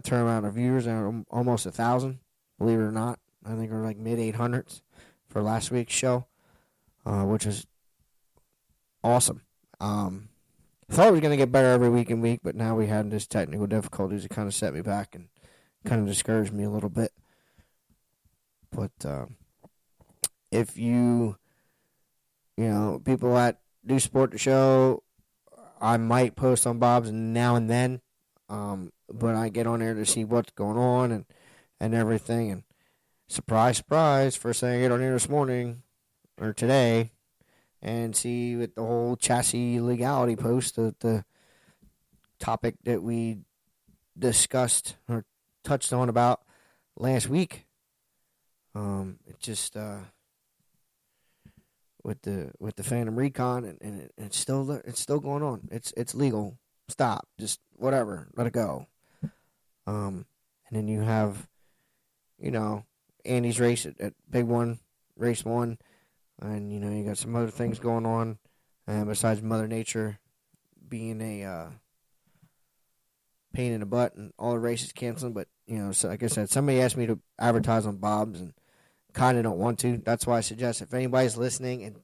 return amount of viewers, almost 1,000, believe it or not. I think we're like mid-800s for last week's show, which is awesome. I thought it was going to get better every week and week, but now we had this technical difficulties that kind of set me back and kind of discouraged me a little bit. But if you people that do support the show, I might post on Bob's now and then, but I get on there to see what's going on and everything. And surprise, surprise, first thing I get on here this morning or today, and see with the whole chassis legality post, the topic that we discussed or touched on about last week. It just with the Phantom Recon, and it's still going on. It's legal. Stop. Just whatever. Let it go. And then you have, Andy's race at Big One, Race 1. And, you got some other things going on besides Mother Nature being a pain in the butt and all the races canceling. But, so like I said, somebody asked me to advertise on Bob's and kind of don't want to. That's why I suggest if anybody's listening and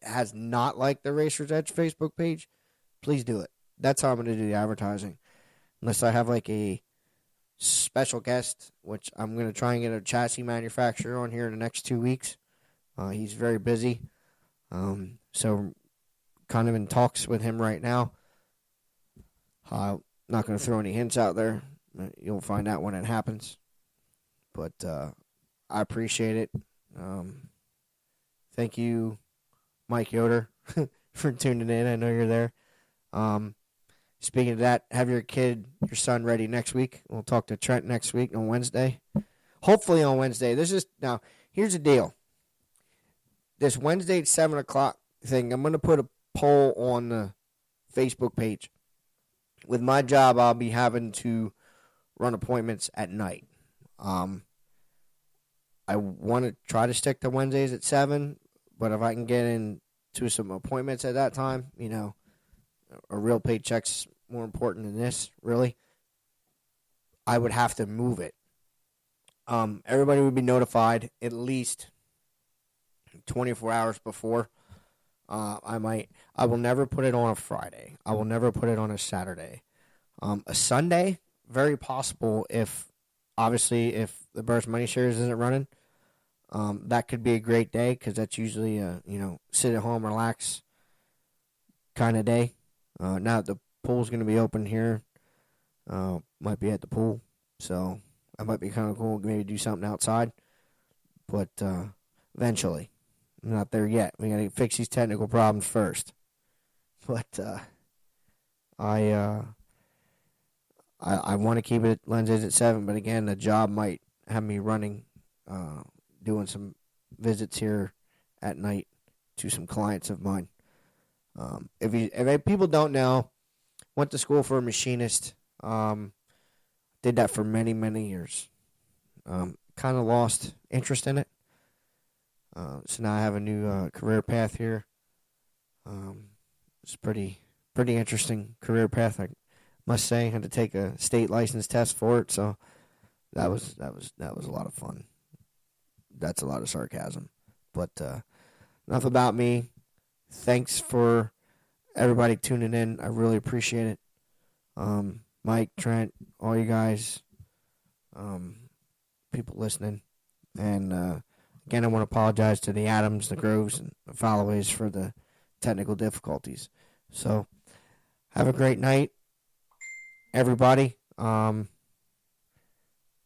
has not liked the Racer's Edge Facebook page, please do it. That's how I'm going to do the advertising. Unless I have like a special guest, which I'm going to try and get a chassis manufacturer on here in the next 2 weeks. He's very busy, so kind of in talks with him right now. I'm not going to throw any hints out there. You'll find out when it happens. But I appreciate it. Thank you, Mike Yoder, for tuning in. I know you're there. Speaking of that, have your son ready next week. We'll talk to Trent next week on Wednesday. Hopefully on Wednesday. Now, here's the deal. This Wednesday at 7 o'clock thing, I'm going to put a poll on the Facebook page. With my job, I'll be having to run appointments at night. I want to try to stick to Wednesdays at 7, but if I can get into some appointments at that time, a real paycheck's more important than this, really, I would have to move it. Everybody would be notified at least 24 hours before. I will never put it on a Friday. I will never put it on a Saturday. A Sunday, very possible if the Burst Money Series isn't running. That could be a great day because that's usually a, sit at home, relax kind of day. Now the pool's going to be open here. Might be at the pool. So that might be kind of cool. Maybe do something outside. But eventually. I'm not there yet. We got to fix these technical problems first. But I want to keep it at Wednesdays at 7. But again, the job might have me running, doing some visits here at night to some clients of mine. If people don't know, went to school for a machinist. Did that for many, many years. Kind of lost interest in it. So now I have a new career path here. It's pretty interesting career path, I must say. I had to take a state license test for it, so that was a lot of fun. That's a lot of sarcasm. But enough about me. Thanks for everybody tuning in. I really appreciate it. Mike, Trent, all you guys, people listening, and again, I want to apologize to the Adams, the Groves, and the Followays for the technical difficulties. So, have a great night, everybody. And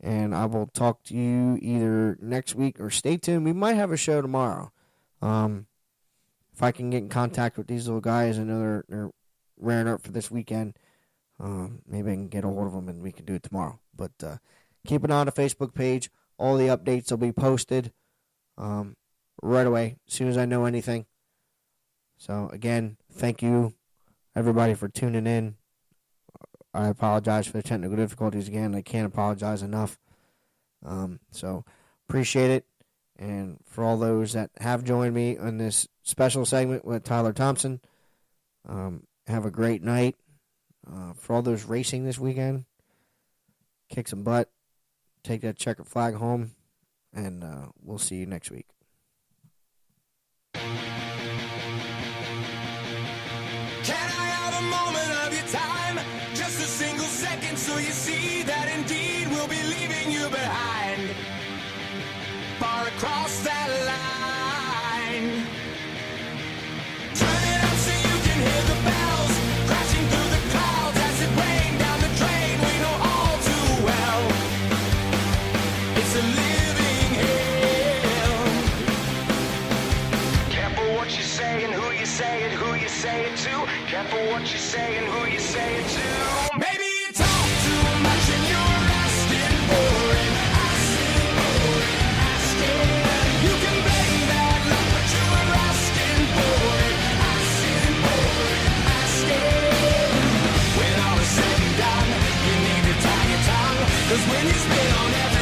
I will talk to you either next week or stay tuned. We might have a show tomorrow. If I can get in contact with these little guys, I know they're rearing up for this weekend. Maybe I can get a hold of them and we can do it tomorrow. But keep an eye on the Facebook page. All the updates will be posted right away as soon as I know anything. So, again, thank you, everybody, for tuning in. I apologize for the technical difficulties again. I can't apologize enough. So, appreciate it. And for all those that have joined me on this special segment with Tyler Thompson, have a great night. For all those racing this weekend, kick some butt, take that checkered flag home, and we'll see you next week. Can I have a moment of your time? Just a single second so you see that indeed we'll be leaving you behind. Far across that line. Turn it up so you can hear the bells crashing through the clouds as it rained down the drain. We know all too well it's a living hell. Careful what you say and who you say it, who you say it to. Careful what you say and who you say it to. Maybe you talk too much and you're asking for it. Asking for it, asking. You can blame bad luck, but you were asking for it. Asking for it, asking. When all is said and done, you need to tie your tongue. 'Cause when you spit on every